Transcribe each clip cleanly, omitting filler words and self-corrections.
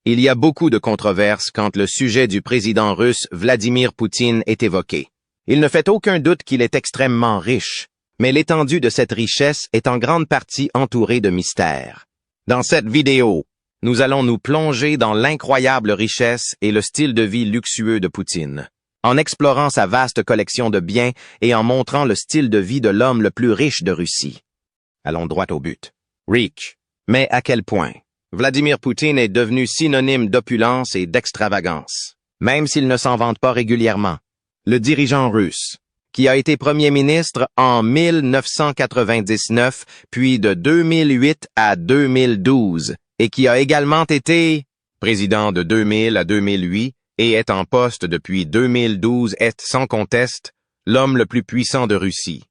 Il y a beaucoup de controverses quand le sujet du président russe Vladimir Poutine est évoqué. Il ne fait aucun doute qu'il est extrêmement riche, mais l'étendue de cette richesse est en grande partie entourée de mystères. Dans cette vidéo, nous allons nous plonger dans l'incroyable richesse et le style de vie luxueux de Poutine, en explorant sa vaste collection de biens et en montrant le style de vie de l'homme le plus riche de Russie. Allons droit au but. Rich. Mais à quel point? Vladimir Poutine est devenu synonyme d'opulence et d'extravagance, même s'il ne s'en vante pas régulièrement. Le dirigeant russe, qui a été premier ministre en 1999, puis de 2008 à 2012, et qui a également été président de 2000 à 2008 et est en poste depuis 2012, est sans conteste l'homme le plus puissant de Russie.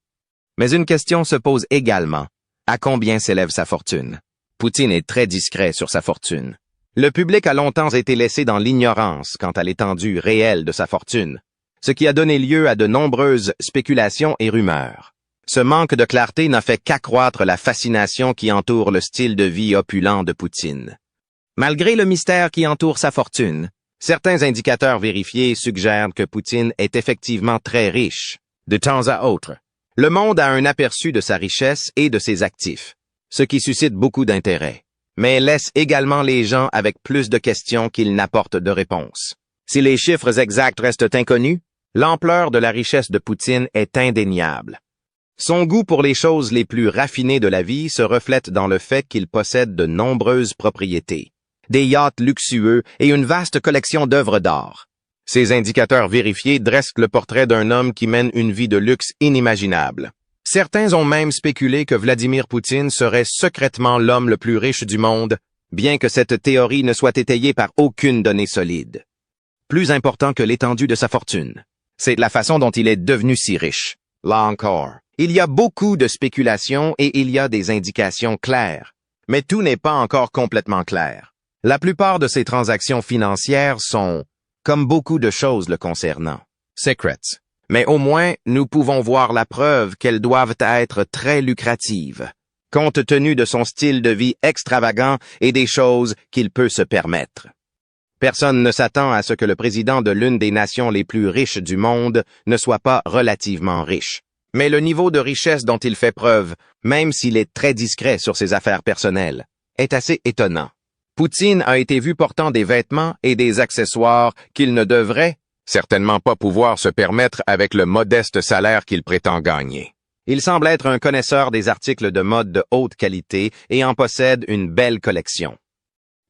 Mais une question se pose également. À combien s'élève sa fortune? Poutine est très discret sur sa fortune. Le public a longtemps été laissé dans l'ignorance quant à l'étendue réelle de sa fortune, ce qui a donné lieu à de nombreuses spéculations et rumeurs. Ce manque de clarté n'a fait qu'accroître la fascination qui entoure le style de vie opulent de Poutine. Malgré le mystère qui entoure sa fortune, certains indicateurs vérifiés suggèrent que Poutine est effectivement très riche. De temps à autre, le monde a un aperçu de sa richesse et de ses actifs, ce qui suscite beaucoup d'intérêt, mais laisse également les gens avec plus de questions qu'ils n'apportent de réponses. Si les chiffres exacts restent inconnus, l'ampleur de la richesse de Poutine est indéniable. Son goût pour les choses les plus raffinées de la vie se reflète dans le fait qu'il possède de nombreuses propriétés, des yachts luxueux et une vaste collection d'œuvres d'art. Ces indicateurs vérifiés dressent le portrait d'un homme qui mène une vie de luxe inimaginable. Certains ont même spéculé que Vladimir Poutine serait secrètement l'homme le plus riche du monde, bien que cette théorie ne soit étayée par aucune donnée solide. Plus important que l'étendue de sa fortune, c'est la façon dont il est devenu si riche. Là encore, il y a beaucoup de spéculations et il y a des indications claires, mais tout n'est pas encore complètement clair. La plupart de ces transactions financières sont, comme beaucoup de choses le concernant, secrets. Mais au moins, nous pouvons voir la preuve qu'elles doivent être très lucratives, compte tenu de son style de vie extravagant et des choses qu'il peut se permettre. Personne ne s'attend à ce que le président de l'une des nations les plus riches du monde ne soit pas relativement riche. Mais le niveau de richesse dont il fait preuve, même s'il est très discret sur ses affaires personnelles, est assez étonnant. Poutine a été vu portant des vêtements et des accessoires qu'il ne devrait certainement pas pouvoir se permettre avec le modeste salaire qu'il prétend gagner. Il semble être un connaisseur des articles de mode de haute qualité et en possède une belle collection.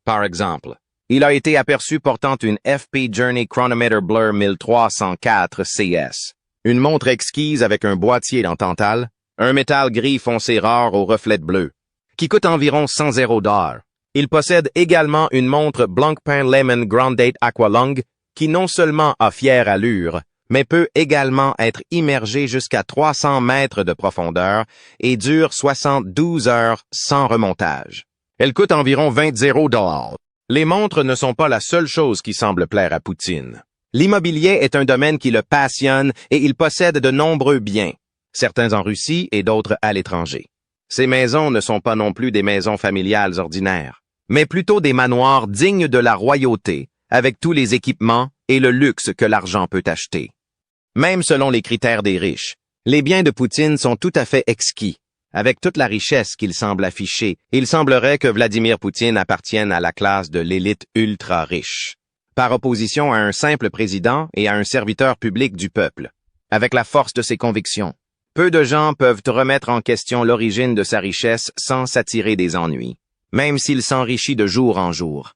Par exemple, il a été aperçu portant une FP Journey Chronometer Blur 1304 CS, une montre exquise avec un boîtier en tantale, un métal gris foncé rare au reflet bleu, qui coûte environ $100. Il possède également une montre Blancpain Lemon Grand Date Aqualung qui non seulement a fière allure, mais peut également être immergée jusqu'à 300 mètres de profondeur et dure 72 heures sans remontage. Elle coûte environ $20. Les montres ne sont pas la seule chose qui semble plaire à Poutine. L'immobilier est un domaine qui le passionne et il possède de nombreux biens, certains en Russie et d'autres à l'étranger. Ces maisons ne sont pas non plus des maisons familiales ordinaires, mais plutôt des manoirs dignes de la royauté, avec tous les équipements et le luxe que l'argent peut acheter. Même selon les critères des riches, les biens de Poutine sont tout à fait exquis. Avec toute la richesse qu'il semble afficher, il semblerait que Vladimir Poutine appartienne à la classe de l'élite ultra riche, par opposition à un simple président et à un serviteur public du peuple, avec la force de ses convictions. Peu de gens peuvent remettre en question l'origine de sa richesse sans s'attirer des ennuis, même s'il s'enrichit de jour en jour.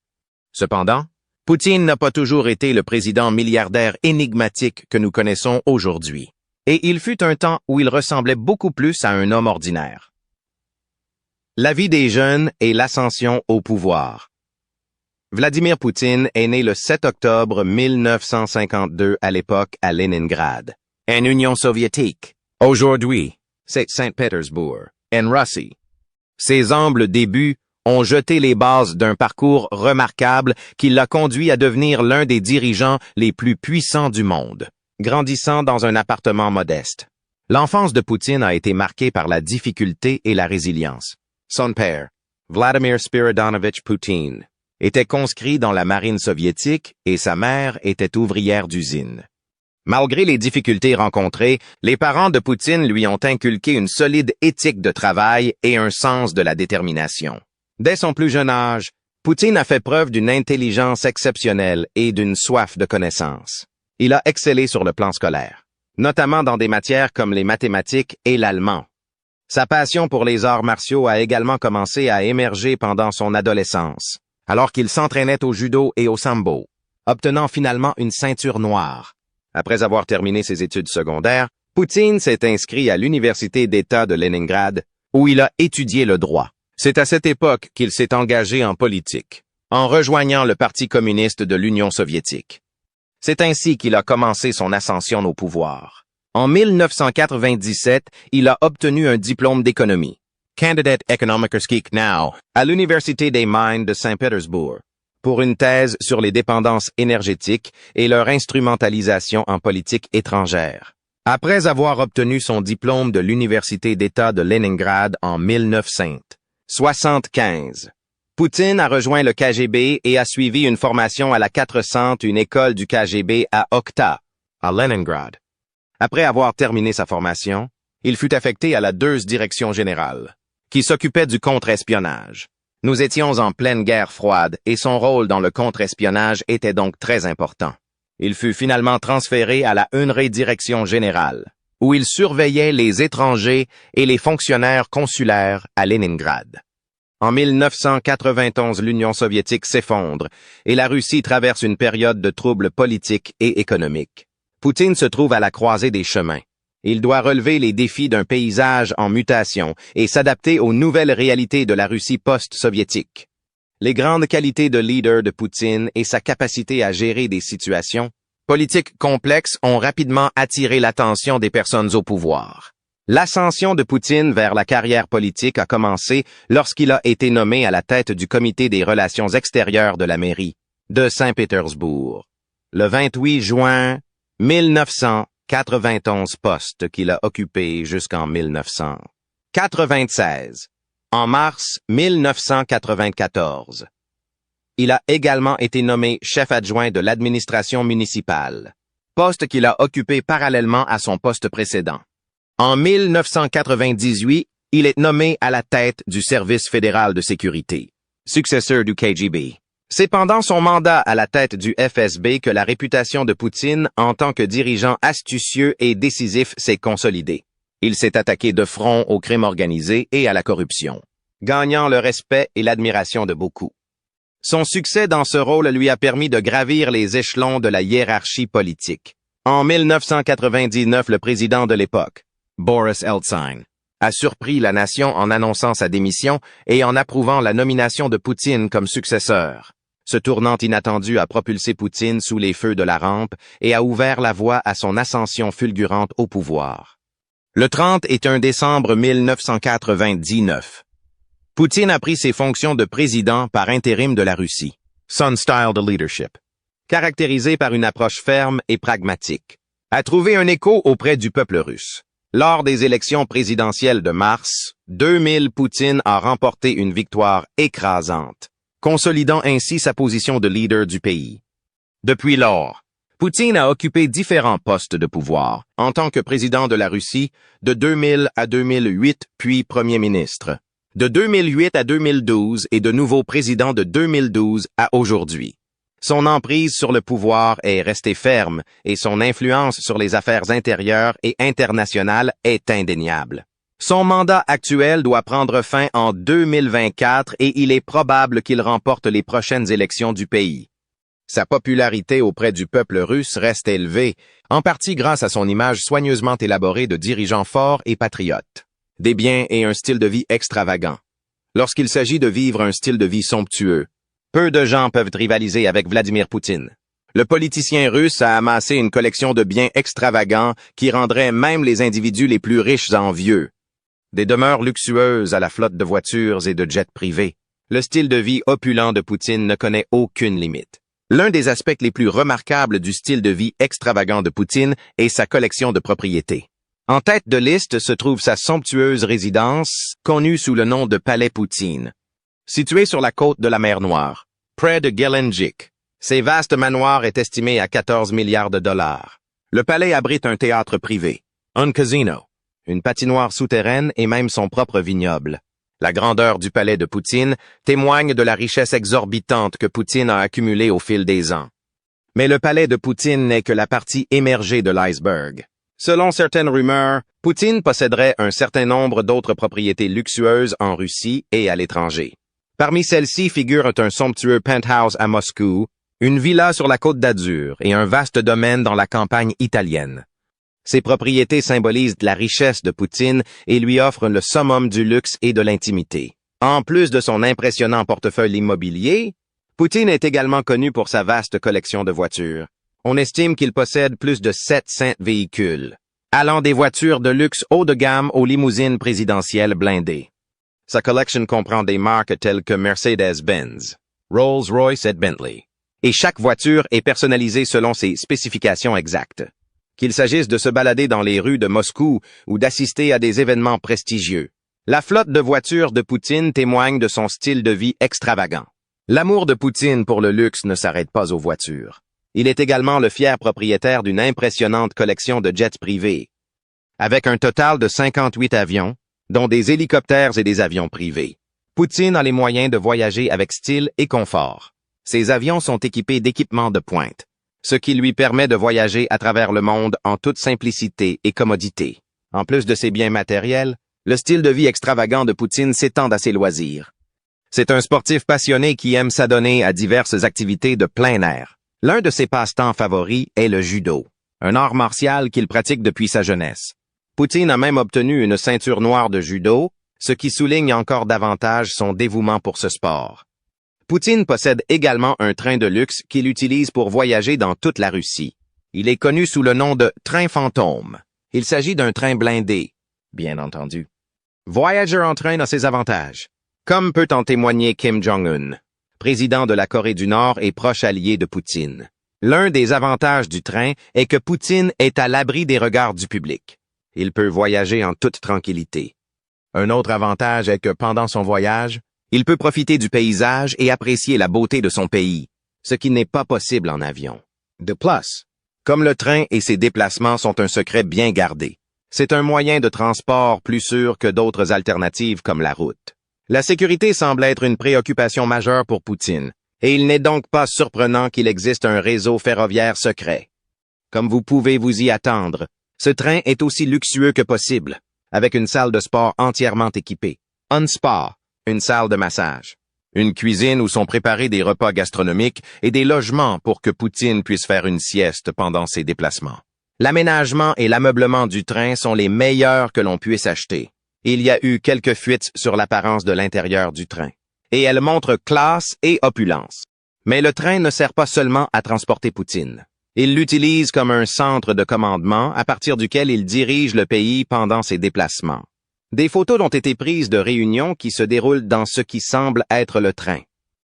Cependant, Poutine n'a pas toujours été le président milliardaire énigmatique que nous connaissons aujourd'hui, et il fut un temps où il ressemblait beaucoup plus à un homme ordinaire. La vie des jeunes et l'ascension au pouvoir. Vladimir Poutine est né le 7 octobre 1952 à l'époque à Leningrad, en Union soviétique. Aujourd'hui, c'est Saint-Pétersbourg, en Russie. Ses humbles débuts ont jeté les bases d'un parcours remarquable qui l'a conduit à devenir l'un des dirigeants les plus puissants du monde, grandissant dans un appartement modeste. L'enfance de Poutine a été marquée par la difficulté et la résilience. Son père, Vladimir Spiridonovitch Poutine, était conscrit dans la marine soviétique et sa mère était ouvrière d'usine. Malgré les difficultés rencontrées, les parents de Poutine lui ont inculqué une solide éthique de travail et un sens de la détermination. Dès son plus jeune âge, Poutine a fait preuve d'une intelligence exceptionnelle et d'une soif de connaissance. Il a excellé sur le plan scolaire, notamment dans des matières comme les mathématiques et l'allemand. Sa passion pour les arts martiaux a également commencé à émerger pendant son adolescence, alors qu'il s'entraînait au judo et au sambo, obtenant finalement une ceinture noire. Après avoir terminé ses études secondaires, Poutine s'est inscrit à l'Université d'État de Leningrad, où il a étudié le droit. C'est à cette époque qu'il s'est engagé en politique, en rejoignant le Parti communiste de l'Union soviétique. C'est ainsi qu'il a commencé son ascension au pouvoir. En 1997, il a obtenu un diplôme d'économie, Candidate Ekonomikerskik Now, à l'Université des Mines de Saint-Pétersbourg, pour une thèse sur les dépendances énergétiques et leur instrumentalisation en politique étrangère. Après avoir obtenu son diplôme de l'Université d'État de Leningrad en 1975, Poutine a rejoint le KGB et a suivi une formation à la 400, une école du KGB à Okhta, à Leningrad. Après avoir terminé sa formation, il fut affecté à la 2e Direction générale, qui s'occupait du contre-espionnage. Nous étions en pleine guerre froide et son rôle dans le contre-espionnage était donc très important. Il fut finalement transféré à la 1e Direction générale, où il surveillait les étrangers et les fonctionnaires consulaires à Leningrad. En 1991, l'Union soviétique s'effondre et la Russie traverse une période de troubles politiques et économiques. Poutine se trouve à la croisée des chemins. Il doit relever les défis d'un paysage en mutation et s'adapter aux nouvelles réalités de la Russie post-soviétique. Les grandes qualités de leader de Poutine et sa capacité à gérer des situations politiques complexes ont rapidement attiré l'attention des personnes au pouvoir. L'ascension de Poutine vers la carrière politique a commencé lorsqu'il a été nommé à la tête du comité des relations extérieures de la mairie de Saint-Pétersbourg. Le 28 juin 1991, poste qu'il a occupé jusqu'en 1996. En mars 1994, il a également été nommé chef adjoint de l'administration municipale, poste qu'il a occupé parallèlement à son poste précédent. En 1998, il est nommé à la tête du Service fédéral de sécurité, successeur du KGB. C'est pendant son mandat à la tête du FSB que la réputation de Poutine en tant que dirigeant astucieux et décisif s'est consolidée. Il s'est attaqué de front au crime organisé et à la corruption, gagnant le respect et l'admiration de beaucoup. Son succès dans ce rôle lui a permis de gravir les échelons de la hiérarchie politique. En 1999, le président de l'époque, Boris Eltsine, a surpris la nation en annonçant sa démission et en approuvant la nomination de Poutine comme successeur. Ce tournant inattendu a propulsé Poutine sous les feux de la rampe et a ouvert la voie à son ascension fulgurante au pouvoir. Le 31 décembre 1999, Poutine a pris ses fonctions de président par intérim de la Russie, son style de leadership, caractérisé par une approche ferme et pragmatique, a trouvé un écho auprès du peuple russe. Lors des élections présidentielles de mars 2000, Poutine a remporté une victoire écrasante, consolidant ainsi sa position de leader du pays. Depuis lors, Poutine a occupé différents postes de pouvoir en tant que président de la Russie de 2000 à 2008, puis premier ministre, de 2008 à 2012 et de nouveau président de 2012 à aujourd'hui. Son emprise sur le pouvoir est restée ferme et son influence sur les affaires intérieures et internationales est indéniable. Son mandat actuel doit prendre fin en 2024 et il est probable qu'il remporte les prochaines élections du pays. Sa popularité auprès du peuple russe reste élevée, en partie grâce à son image soigneusement élaborée de dirigeant fort et patriote, des biens et un style de vie extravagant. Lorsqu'il s'agit de vivre un style de vie somptueux, peu de gens peuvent rivaliser avec Vladimir Poutine. Le politicien russe a amassé une collection de biens extravagants qui rendraient même les individus les plus riches envieux. Des demeures luxueuses à la flotte de voitures et de jets privés. Le style de vie opulent de Poutine ne connaît aucune limite. L'un des aspects les plus remarquables du style de vie extravagant de Poutine est sa collection de propriétés. En tête de liste se trouve sa somptueuse résidence, connue sous le nom de Palais Poutine. Située sur la côte de la mer Noire, près de Gelendzhik. Ces vastes manoirs est estimé à 14 milliards de dollars. Le palais abrite un théâtre privé, un casino, une patinoire souterraine et même son propre vignoble. La grandeur du palais de Poutine témoigne de la richesse exorbitante que Poutine a accumulée au fil des ans. Mais le palais de Poutine n'est que la partie émergée de l'iceberg. Selon certaines rumeurs, Poutine posséderait un certain nombre d'autres propriétés luxueuses en Russie et à l'étranger. Parmi celles-ci figurent un somptueux penthouse à Moscou, une villa sur la Côte d'Azur et un vaste domaine dans la campagne italienne. Ces propriétés symbolisent la richesse de Poutine et lui offrent le summum du luxe et de l'intimité. En plus de son impressionnant portefeuille immobilier, Poutine est également connu pour sa vaste collection de voitures. On estime qu'il possède plus de 700 véhicules, allant des voitures de luxe haut de gamme aux limousines présidentielles blindées. Sa collection comprend des marques telles que Mercedes-Benz, Rolls-Royce et Bentley. Et chaque voiture est personnalisée selon ses spécifications exactes. Qu'il s'agisse de se balader dans les rues de Moscou ou d'assister à des événements prestigieux. La flotte de voitures de Poutine témoigne de son style de vie extravagant. L'amour de Poutine pour le luxe ne s'arrête pas aux voitures. Il est également le fier propriétaire d'une impressionnante collection de jets privés, avec un total de 58 avions, dont des hélicoptères et des avions privés. Poutine a les moyens de voyager avec style et confort. Ses avions sont équipés d'équipements de pointe, ce qui lui permet de voyager à travers le monde en toute simplicité et commodité. En plus de ses biens matériels, le style de vie extravagant de Poutine s'étend à ses loisirs. C'est un sportif passionné qui aime s'adonner à diverses activités de plein air. L'un de ses passe-temps favoris est le judo, un art martial qu'il pratique depuis sa jeunesse. Poutine a même obtenu une ceinture noire de judo, ce qui souligne encore davantage son dévouement pour ce sport. Poutine possède également un train de luxe qu'il utilise pour voyager dans toute la Russie. Il est connu sous le nom de train fantôme. Il s'agit d'un train blindé, bien entendu. Voyager en train a ses avantages, comme peut en témoigner Kim Jong-un, président de la Corée du Nord et proche allié de Poutine. L'un des avantages du train est que Poutine est à l'abri des regards du public. Il peut voyager en toute tranquillité. Un autre avantage est que pendant son voyage, il peut profiter du paysage et apprécier la beauté de son pays, ce qui n'est pas possible en avion. De plus, comme le train et ses déplacements sont un secret bien gardé, c'est un moyen de transport plus sûr que d'autres alternatives comme la route. La sécurité semble être une préoccupation majeure pour Poutine, et il n'est donc pas surprenant qu'il existe un réseau ferroviaire secret. Comme vous pouvez vous y attendre, ce train est aussi luxueux que possible, avec une salle de sport entièrement équipée, un spa, une salle de massage, une cuisine où sont préparés des repas gastronomiques et des logements pour que Poutine puisse faire une sieste pendant ses déplacements. L'aménagement et l'ameublement du train sont les meilleurs que l'on puisse acheter. Il y a eu quelques fuites sur l'apparence de l'intérieur du train, et elles montrent classe et opulence. Mais le train ne sert pas seulement à transporter Poutine. Il l'utilise comme un centre de commandement à partir duquel il dirige le pays pendant ses déplacements. Des photos ont été prises de réunions qui se déroulent dans ce qui semble être le train.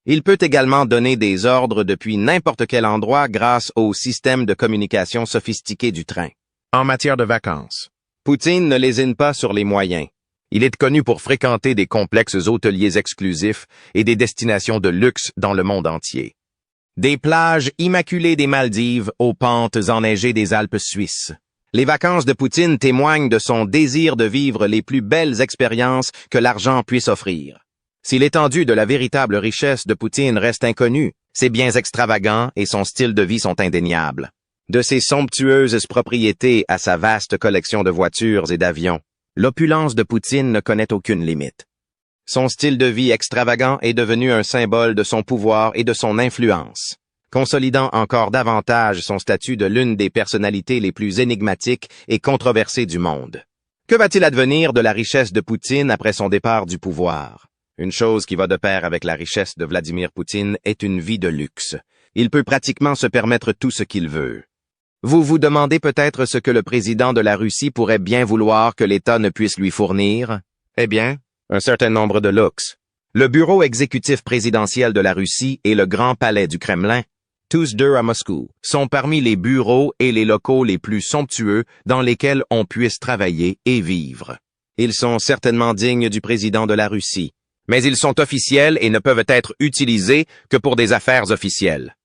Il peut également donner des ordres depuis n'importe quel endroit grâce au système de communication sophistiqué du train. En matière de vacances, Poutine ne lésine pas sur les moyens. Il est connu pour fréquenter des complexes hôteliers exclusifs et des destinations de luxe dans le monde entier. Des plages immaculées des Maldives aux pentes enneigées des Alpes suisses. Les vacances de Poutine témoignent de son désir de vivre les plus belles expériences que l'argent puisse offrir. Si l'étendue de la véritable richesse de Poutine reste inconnue, ses biens extravagants et son style de vie sont indéniables. De ses somptueuses propriétés à sa vaste collection de voitures et d'avions, l'opulence de Poutine ne connaît aucune limite. Son style de vie extravagant est devenu un symbole de son pouvoir et de son influence, consolidant encore davantage son statut de l'une des personnalités les plus énigmatiques et controversées du monde. Que va-t-il advenir de la richesse de Poutine après son départ du pouvoir? Une chose qui va de pair avec la richesse de Vladimir Poutine est une vie de luxe. Il peut pratiquement se permettre tout ce qu'il veut. Vous vous demandez peut-être ce que le président de la Russie pourrait bien vouloir que l'État ne puisse lui fournir? Eh bien, un certain nombre de luxes. Le bureau exécutif présidentiel de la Russie et le grand palais du Kremlin, tous deux à Moscou, sont parmi les bureaux et les locaux les plus somptueux dans lesquels on puisse travailler et vivre. Ils sont certainement dignes du président de la Russie, mais ils sont officiels et ne peuvent être utilisés que pour des affaires officielles.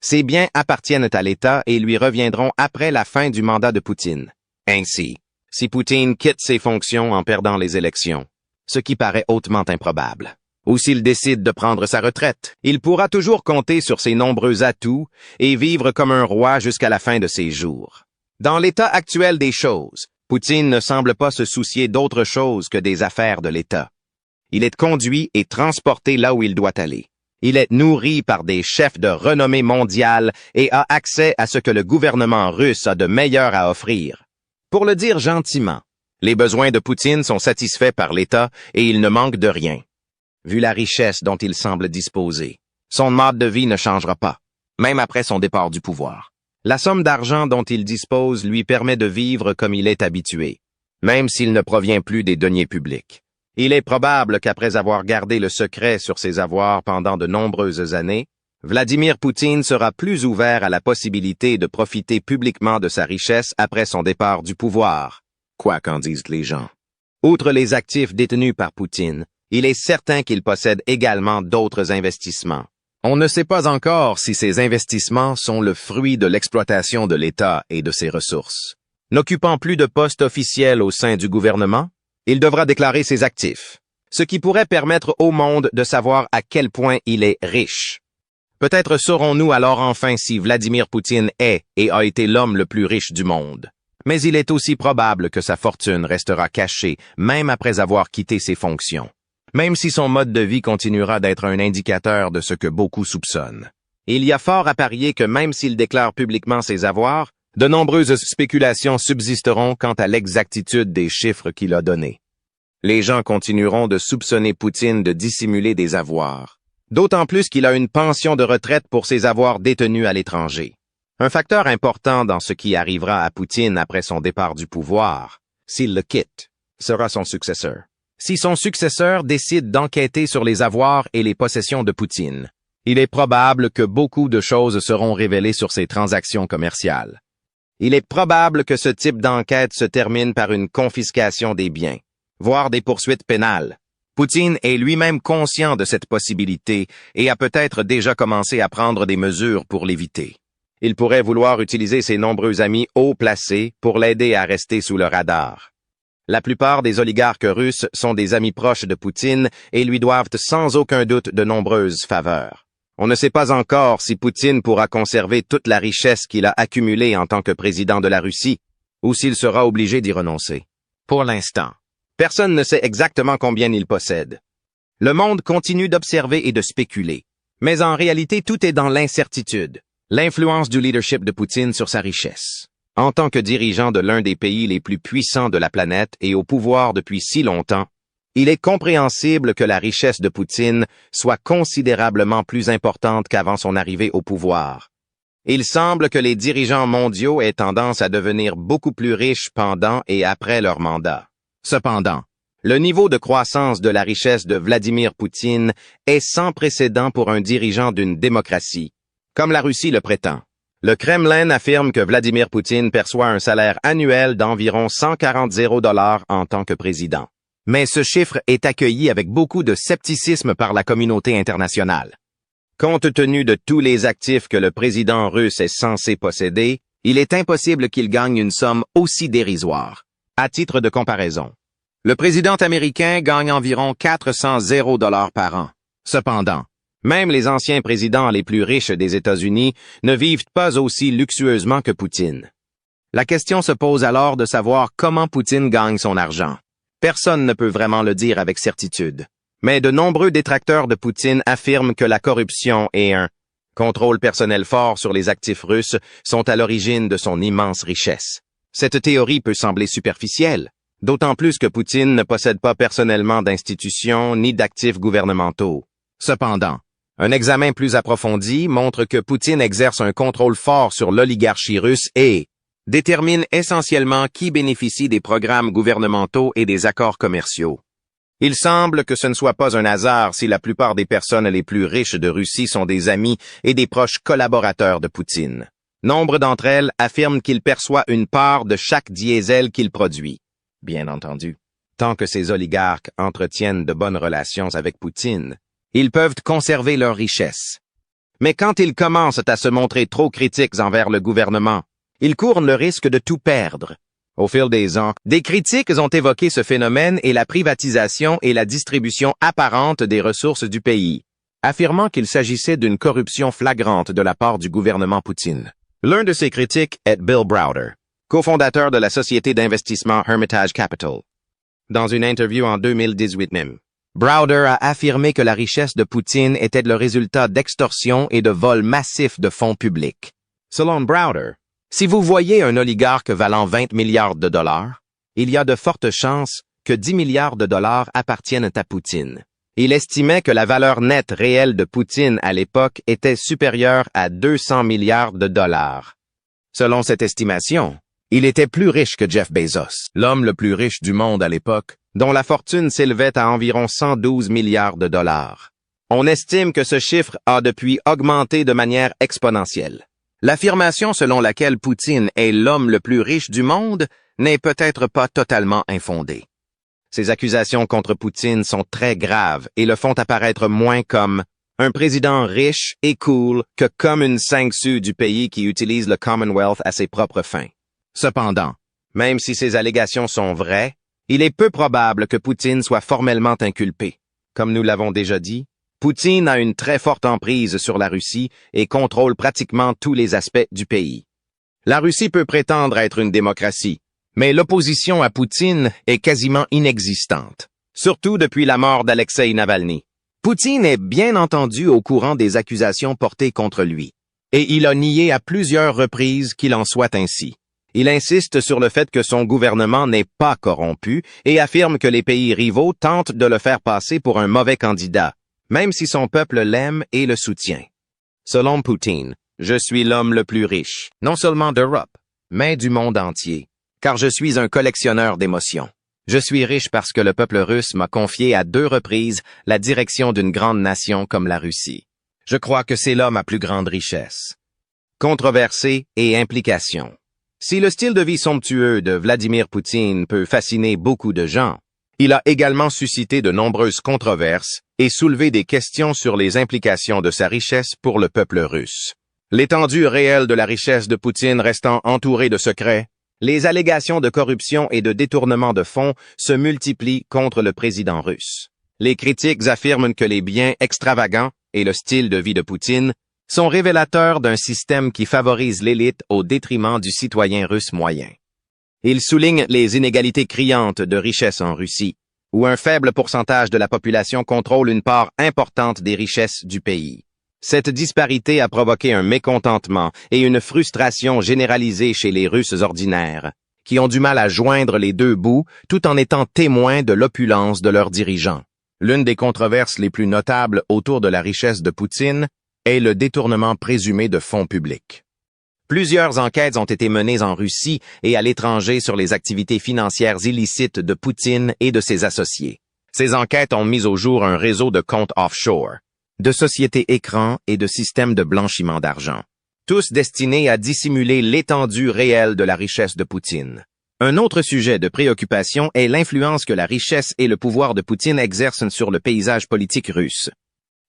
Ces biens appartiennent à l'État et lui reviendront après la fin du mandat de Poutine. Ainsi, si Poutine quitte ses fonctions en perdant les élections, ce qui paraît hautement improbable, ou s'il décide de prendre sa retraite, il pourra toujours compter sur ses nombreux atouts et vivre comme un roi jusqu'à la fin de ses jours. Dans l'état actuel des choses, Poutine ne semble pas se soucier d'autre chose que des affaires de l'État. Il est conduit et transporté là où il doit aller. Il est nourri par des chefs de renommée mondiale et a accès à ce que le gouvernement russe a de meilleur à offrir. Pour le dire gentiment, les besoins de Poutine sont satisfaits par l'État et il ne manque de rien. Vu la richesse dont il semble disposer, son mode de vie ne changera pas, même après son départ du pouvoir. La somme d'argent dont il dispose lui permet de vivre comme il est habitué, même s'il ne provient plus des deniers publics. Il est probable qu'après avoir gardé le secret sur ses avoirs pendant de nombreuses années, Vladimir Poutine sera plus ouvert à la possibilité de profiter publiquement de sa richesse après son départ du pouvoir, quoi qu'en disent les gens. Outre les actifs détenus par Poutine, il est certain qu'il possède également d'autres investissements. On ne sait pas encore si ces investissements sont le fruit de l'exploitation de l'État et de ses ressources. N'occupant plus de poste officiel au sein du gouvernement, il devra déclarer ses actifs, ce qui pourrait permettre au monde de savoir à quel point il est riche. Peut-être saurons-nous alors enfin si Vladimir Poutine est et a été l'homme le plus riche du monde. Mais il est aussi probable que sa fortune restera cachée même après avoir quitté ses fonctions, même si son mode de vie continuera d'être un indicateur de ce que beaucoup soupçonnent. Il y a fort à parier que même s'il déclare publiquement ses avoirs, de nombreuses spéculations subsisteront quant à l'exactitude des chiffres qu'il a donnés. Les gens continueront de soupçonner Poutine de dissimuler des avoirs, d'autant plus qu'il a une pension de retraite pour ses avoirs détenus à l'étranger. Un facteur important dans ce qui arrivera à Poutine après son départ du pouvoir, s'il le quitte, sera son successeur. Si son successeur décide d'enquêter sur les avoirs et les possessions de Poutine, il est probable que beaucoup de choses seront révélées sur ses transactions commerciales. Il est probable que ce type d'enquête se termine par une confiscation des biens, voire des poursuites pénales. Poutine est lui-même conscient de cette possibilité et a peut-être déjà commencé à prendre des mesures pour l'éviter. Il pourrait vouloir utiliser ses nombreux amis haut placés pour l'aider à rester sous le radar. La plupart des oligarques russes sont des amis proches de Poutine et lui doivent sans aucun doute de nombreuses faveurs. On ne sait pas encore si Poutine pourra conserver toute la richesse qu'il a accumulée en tant que président de la Russie, ou s'il sera obligé d'y renoncer. Pour l'instant, personne ne sait exactement combien il possède. Le monde continue d'observer et de spéculer, mais en réalité tout est dans l'incertitude, l'influence du leadership de Poutine sur sa richesse. En tant que dirigeant de l'un des pays les plus puissants de la planète et au pouvoir depuis si longtemps, il est compréhensible que la richesse de Poutine soit considérablement plus importante qu'avant son arrivée au pouvoir. Il semble que les dirigeants mondiaux aient tendance à devenir beaucoup plus riches pendant et après leur mandat. Cependant, le niveau de croissance de la richesse de Vladimir Poutine est sans précédent pour un dirigeant d'une démocratie, comme la Russie le prétend. Le Kremlin affirme que Vladimir Poutine perçoit un salaire annuel d'environ 140 $ en tant que président. Mais ce chiffre est accueilli avec beaucoup de scepticisme par la communauté internationale. Compte tenu de tous les actifs que le président russe est censé posséder, il est impossible qu'il gagne une somme aussi dérisoire. À titre de comparaison, le président américain gagne environ 400 $ par an. Cependant, même les anciens présidents les plus riches des États-Unis ne vivent pas aussi luxueusement que Poutine. La question se pose alors de savoir comment Poutine gagne son argent. Personne ne peut vraiment le dire avec certitude, mais de nombreux détracteurs de Poutine affirment que la corruption et un contrôle personnel fort sur les actifs russes sont à l'origine de son immense richesse. Cette théorie peut sembler superficielle, d'autant plus que Poutine ne possède pas personnellement d'institutions ni d'actifs gouvernementaux. Cependant, un examen plus approfondi montre que Poutine exerce un contrôle fort sur l'oligarchie russe et détermine essentiellement qui bénéficie des programmes gouvernementaux et des accords commerciaux. Il semble que ce ne soit pas un hasard si la plupart des personnes les plus riches de Russie sont des amis et des proches collaborateurs de Poutine. Nombre d'entre elles affirment qu'il perçoit une part de chaque diesel qu'il produit, bien entendu, Tant que ces oligarques entretiennent de bonnes relations avec Poutine, ils peuvent conserver leur richesse. Mais quand ils commencent à se montrer trop critiques envers le gouvernement, ils courent le risque de tout perdre. Au fil des ans, des critiques ont évoqué ce phénomène et la privatisation et la distribution apparente des ressources du pays, affirmant qu'il s'agissait d'une corruption flagrante de la part du gouvernement Poutine. L'un de ces critiques est Bill Browder, cofondateur de la société d'investissement Hermitage Capital. Dans une interview en 2018 même, Browder a affirmé que la richesse de Poutine était le résultat d'extorsion et de vols massifs de fonds publics. Selon Browder, si vous voyez un oligarque valant 20 milliards de dollars, il y a de fortes chances que 10 milliards de dollars appartiennent à Poutine. Il estimait que la valeur nette réelle de Poutine à l'époque était supérieure à 200 milliards de dollars. Selon cette estimation, il était plus riche que Jeff Bezos, l'homme le plus riche du monde à l'époque, dont la fortune s'élevait à environ 112 milliards de dollars. On estime que ce chiffre a depuis augmenté de manière exponentielle. L'affirmation selon laquelle Poutine est l'homme le plus riche du monde n'est peut-être pas totalement infondée. Ces accusations contre Poutine sont très graves et le font apparaître moins comme un président riche et cool que comme une sanguesue du pays qui utilise le Commonwealth à ses propres fins. Cependant, même si ces allégations sont vraies, il est peu probable que Poutine soit formellement inculpé. Comme nous l'avons déjà dit, Poutine a une très forte emprise sur la Russie et contrôle pratiquement tous les aspects du pays. La Russie peut prétendre être une démocratie, mais l'opposition à Poutine est quasiment inexistante, surtout depuis la mort d'Alexeï Navalny. Poutine est bien entendu au courant des accusations portées contre lui, et il a nié à plusieurs reprises qu'il en soit ainsi. Il insiste sur le fait que son gouvernement n'est pas corrompu et affirme que les pays rivaux tentent de le faire passer pour un mauvais candidat, même si son peuple l'aime et le soutient. Selon Poutine, je suis l'homme le plus riche, non seulement d'Europe, mais du monde entier, car je suis un collectionneur d'émotions. Je suis riche parce que le peuple russe m'a confié à 2 reprises la direction d'une grande nation comme la Russie. Je crois que c'est l'homme à plus grande richesse. Controversé et implication. Si le style de vie somptueux de Vladimir Poutine peut fasciner beaucoup de gens, il a également suscité de nombreuses controverses et soulevé des questions sur les implications de sa richesse pour le peuple russe. L'étendue réelle de la richesse de Poutine restant entourée de secrets, les allégations de corruption et de détournement de fonds se multiplient contre le président russe. Les critiques affirment que les biens extravagants et le style de vie de Poutine sont révélateurs d'un système qui favorise l'élite au détriment du citoyen russe moyen. Ils soulignent les inégalités criantes de richesse en Russie, où un faible pourcentage de la population contrôle une part importante des richesses du pays. Cette disparité a provoqué un mécontentement et une frustration généralisée chez les Russes ordinaires, qui ont du mal à joindre les 2 bouts tout en étant témoins de l'opulence de leurs dirigeants. L'une des controverses les plus notables autour de la richesse de Poutine est le détournement présumé de fonds publics. Plusieurs enquêtes ont été menées en Russie et à l'étranger sur les activités financières illicites de Poutine et de ses associés. Ces enquêtes ont mis au jour un réseau de comptes offshore, de sociétés écrans et de systèmes de blanchiment d'argent, tous destinés à dissimuler l'étendue réelle de la richesse de Poutine. Un autre sujet de préoccupation est l'influence que la richesse et le pouvoir de Poutine exercent sur le paysage politique russe.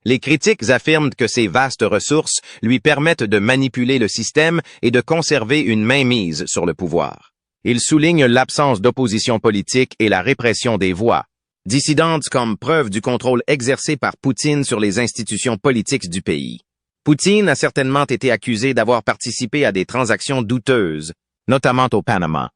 Les critiques affirment que ces vastes ressources lui permettent de manipuler le système et de conserver une mainmise sur le pouvoir. Ils soulignent l'absence d'opposition politique et la répression des voix dissidentes comme preuve du contrôle exercé par Poutine sur les institutions politiques du pays. Poutine a certainement été accusé d'avoir participé à des transactions douteuses, notamment au Panama.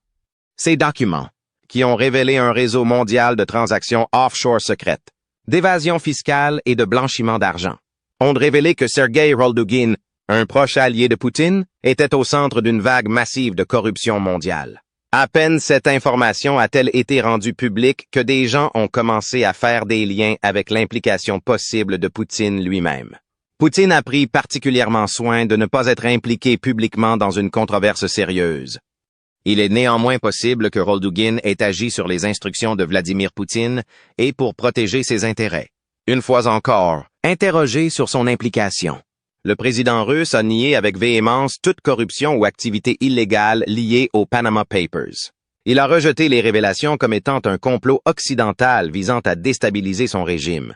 Ces documents, qui ont révélé un réseau mondial de transactions offshore secrètes, d'évasion fiscale et de blanchiment d'argent, ont révélé que Sergei Roldugin, un proche allié de Poutine, était au centre d'une vague massive de corruption mondiale. À peine cette information a-t-elle été rendue publique que des gens ont commencé à faire des liens avec l'implication possible de Poutine lui-même. Poutine a pris particulièrement soin de ne pas être impliqué publiquement dans une controverse sérieuse. Il est néanmoins possible que Roldugin ait agi sur les instructions de Vladimir Poutine et pour protéger ses intérêts. Une fois encore, interrogé sur son implication, le président russe a nié avec véhémence toute corruption ou activité illégale liée aux Panama Papers. Il a rejeté les révélations comme étant un complot occidental visant à déstabiliser son régime.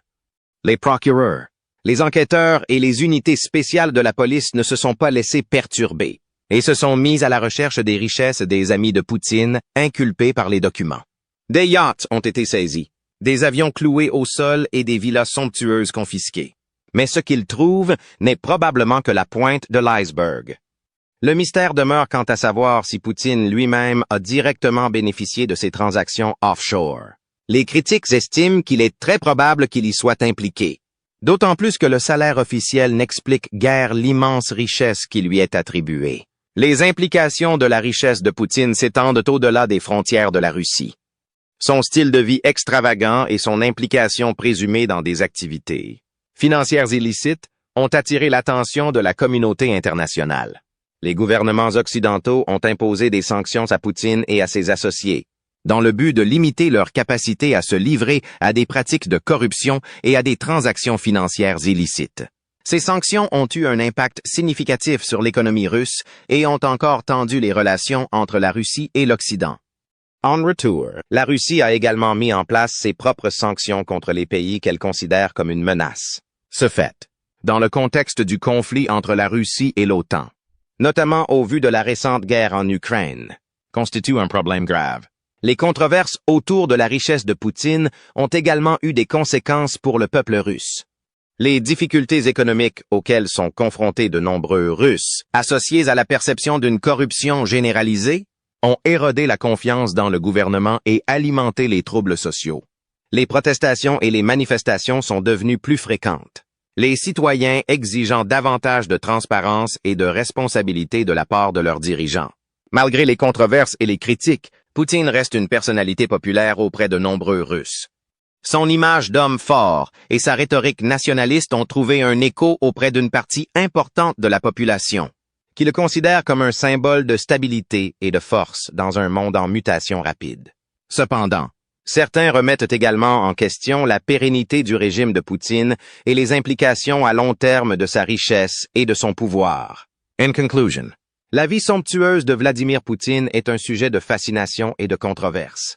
Les procureurs, les enquêteurs et les unités spéciales de la police ne se sont pas laissés perturber et se sont mis à la recherche des richesses des amis de Poutine inculpés par les documents. Des yachts ont été saisis, des avions cloués au sol et des villas somptueuses confisquées. Mais ce qu'ils trouvent n'est probablement que la pointe de l'iceberg. Le mystère demeure quant à savoir si Poutine lui-même a directement bénéficié de ces transactions offshore. Les critiques estiment qu'il est très probable qu'il y soit impliqué, d'autant plus que le salaire officiel n'explique guère l'immense richesse qui lui est attribuée. Les implications de la richesse de Poutine s'étendent au-delà des frontières de la Russie. Son style de vie extravagant et son implication présumée dans des activités financières illicites ont attiré l'attention de la communauté internationale. Les gouvernements occidentaux ont imposé des sanctions à Poutine et à ses associés, dans le but de limiter leur capacité à se livrer à des pratiques de corruption et à des transactions financières illicites. Ces sanctions ont eu un impact significatif sur l'économie russe et ont encore tendu les relations entre la Russie et l'Occident. En retour, la Russie a également mis en place ses propres sanctions contre les pays qu'elle considère comme une menace. Ce fait, dans le contexte du conflit entre la Russie et l'OTAN, notamment au vu de la récente guerre en Ukraine, constitue un problème grave. Les controverses autour de la richesse de Poutine ont également eu des conséquences pour le peuple russe. Les difficultés économiques auxquelles sont confrontés de nombreux Russes, associées à la perception d'une corruption généralisée, ont érodé la confiance dans le gouvernement et alimenté les troubles sociaux. Les protestations et les manifestations sont devenues plus fréquentes, les citoyens exigeant davantage de transparence et de responsabilité de la part de leurs dirigeants. Malgré les controverses et les critiques, Poutine reste une personnalité populaire auprès de nombreux Russes. Son image d'homme fort et sa rhétorique nationaliste ont trouvé un écho auprès d'une partie importante de la population, qui le considère comme un symbole de stabilité et de force dans un monde en mutation rapide. Cependant, certains remettent également en question la pérennité du régime de Poutine et les implications à long terme de sa richesse et de son pouvoir. In conclusion, la vie somptueuse de Vladimir Poutine est un sujet de fascination et de controverse.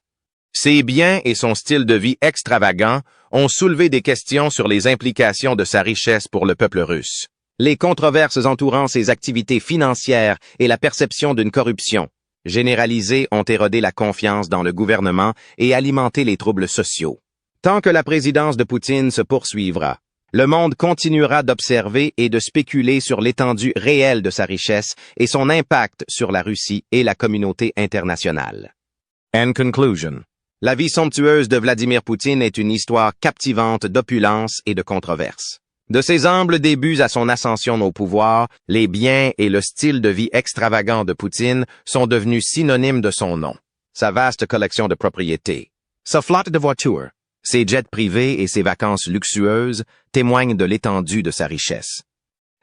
Ses biens et son style de vie extravagant ont soulevé des questions sur les implications de sa richesse pour le peuple russe. Les controverses entourant ses activités financières et la perception d'une corruption généralisée ont érodé la confiance dans le gouvernement et alimenté les troubles sociaux. Tant que la présidence de Poutine se poursuivra, le monde continuera d'observer et de spéculer sur l'étendue réelle de sa richesse et son impact sur la Russie et la communauté internationale. In conclusion, la vie somptueuse de Vladimir Poutine est une histoire captivante d'opulence et de controverse. De ses humbles débuts à son ascension au pouvoir, les biens et le style de vie extravagant de Poutine sont devenus synonymes de son nom. Sa vaste collection de propriétés, sa flotte de voitures, ses jets privés et ses vacances luxueuses témoignent de l'étendue de sa richesse.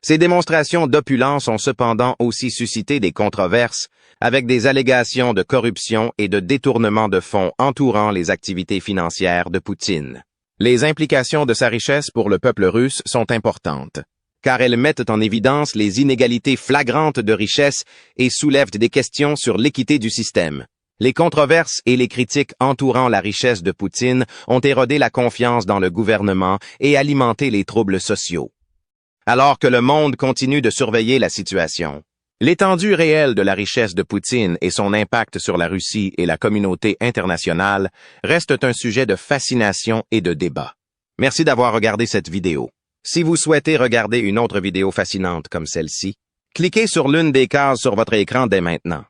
Ces démonstrations d'opulence ont cependant aussi suscité des controverses avec des allégations de corruption et de détournement de fonds entourant les activités financières de Poutine. Les implications de sa richesse pour le peuple russe sont importantes, car elles mettent en évidence les inégalités flagrantes de richesse et soulèvent des questions sur l'équité du système. Les controverses et les critiques entourant la richesse de Poutine ont érodé la confiance dans le gouvernement et alimenté les troubles sociaux. Alors que le monde continue de surveiller la situation, l'étendue réelle de la richesse de Poutine et son impact sur la Russie et la communauté internationale restent un sujet de fascination et de débat. Merci d'avoir regardé cette vidéo. Si vous souhaitez regarder une autre vidéo fascinante comme celle-ci, cliquez sur l'une des cases sur votre écran dès maintenant.